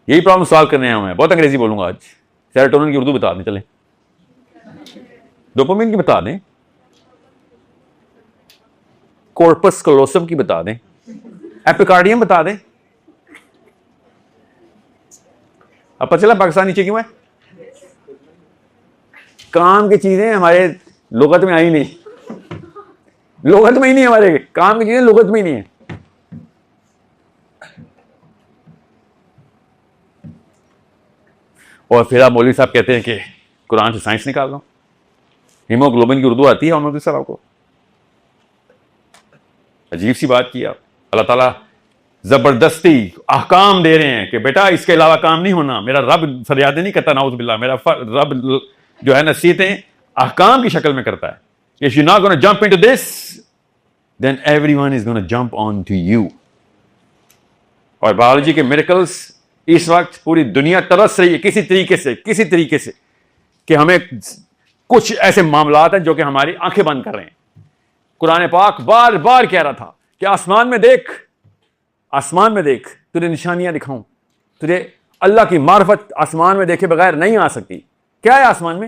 یہی problem solve کرنے ہیں ہمیں. بہت انگریزی بولوں گا آج. سیروٹونن کی اردو بتا دیں, چلیں ڈوپامین کی بتا دیں, کورپس کلوسم کی بتا دیں, ایپیکارڈیم بتا دیں. اب پتہ چلا پاکستان نیچے کیوں ہے؟ کام کی چیزیں ہمارے لغت میں آئی نہیں, لغت میں ہی نہیں, ہمارے کام کی چیزیں لغت میں ہی نہیں ہے. اور پھر آپ مولوی صاحب کہتے ہیں کہ قرآن سے سائنس نکال دو. ہیموگلوبن کی اردو آتی ہے محمد صاحب آپ کو؟ عجیب سی بات کی آپ. اللہ تعالیٰ زبردستی احکام دے رہے ہیں کہ بیٹا اس کے علاوہ کام نہیں ہونا. میرا رب فریادیں نہیں کرتا, نعوذ باللہ. میرا رب جو ہے نصیحتیں احکام کی شکل میں کرتا ہے. If you're not going to jump into this, then everyone is going to jump onto you. اور بایولوجی کے میریکلز اس وقت پوری دنیا ترس رہی ہے کسی طریقے سے کہ ہمیں کچھ ایسے معاملات ہیں جو کہ ہماری آنکھیں بند کر رہے ہیں. قرآن پاک بار بار کہہ رہا تھا کہ آسمان میں دیکھ, تجھے نشانیاں دکھاؤں. تجھے اللہ کی معرفت آسمان میں دیکھے بغیر نہیں آ سکتی. کیا ہے آسمان میں؟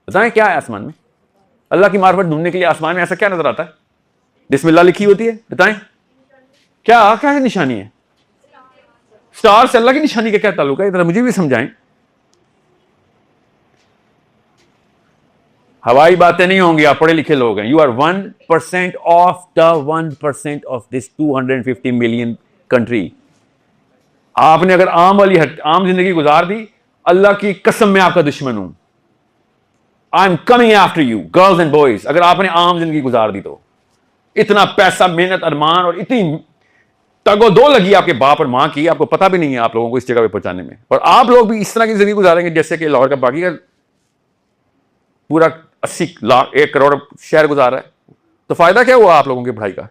بتائیں کیا ہے آسمان میں؟ اللہ کی معرفت ڈھونڈنے کے لیے آسمان میں ایسا کیا نظر آتا ہے؟ بسم اللہ لکھی ہوتی ہے. بتائیں کیا ہے نشانی ہے؟ اسٹار سے اللہ کی نشانی کا کیا تعلق ہے؟ ذرا مجھے بھی سمجھائیں. ہوائی باتیں نہیں ہوں گی, آپ پڑھے لکھے لوگ ہیں. You are 1% of the 1% of this 250 million country. آپ نے اگر عام زندگی گزار دی, اللہ کی قسم میں آپ کا دشمن ہوں. I am coming after you girls and boys. اگر آپ نے عام زندگی گزار دی تو اتنا پیسہ, محنت, ارمان اور اتنی تگ و دو لگی آپ کے باپ اور ماں کی, آپ کو پتہ بھی نہیں ہے آپ لوگوں کو اس جگہ پہ پہنچانے میں. اور آپ لوگ بھی اس طرح کی زندگی گزاریں گے جیسے کہ لاہور کا باقی کا پورا 80 لاکھ 1 کروڑ شہر گزار رہا ہے. تو فائدہ کیا ہوا آپ لوگوں کے پڑھائی کا؟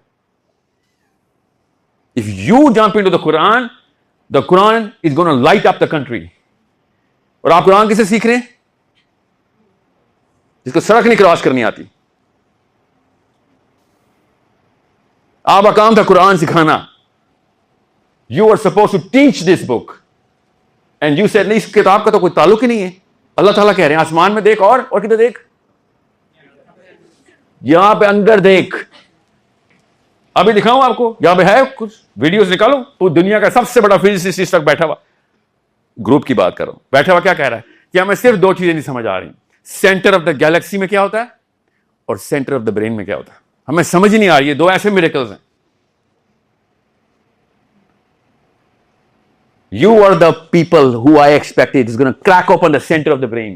If you jump into the Quran is going to light up the country. اور آپ قرآن کسے سیکھ رہے ہیں؟ جس کو سڑک نہیں کراس کرنی آتی. آپ کا کام تھا قرآن سکھانا. You are supposed to teach this book. And you said نہیں, اس کتاب کا تو کوئی تعلق ہی نہیں ہے. اللہ تعالیٰ کہہ رہے ہیں آسمان میں دیکھ, اور کدھر دیکھ؟ یہاں پہ اندر دیکھ. ابھی دکھاؤں آپ کو, یہاں پہ ہے کچھ ویڈیوز نکالو. پوری دنیا کا سب سے بڑا فزسسٹ اس وقت بیٹھا ہوا, گروپ کی بات کرو, بیٹھا ہوا کیا کہہ رہا ہے کہ ہمیں صرف 2 چیزیں نہیں سمجھ آ رہی. سینٹر آف دا گیلیکسی میں کیا ہوتا ہے اور سینٹر آف دا برین میں کیا ہوتا ہے. ہمیں سمجھ ہی نہیں آ رہی. یہ 2 ایسے میریکلز ہیں. You are the people who I expected is going to crack open the center of the brain.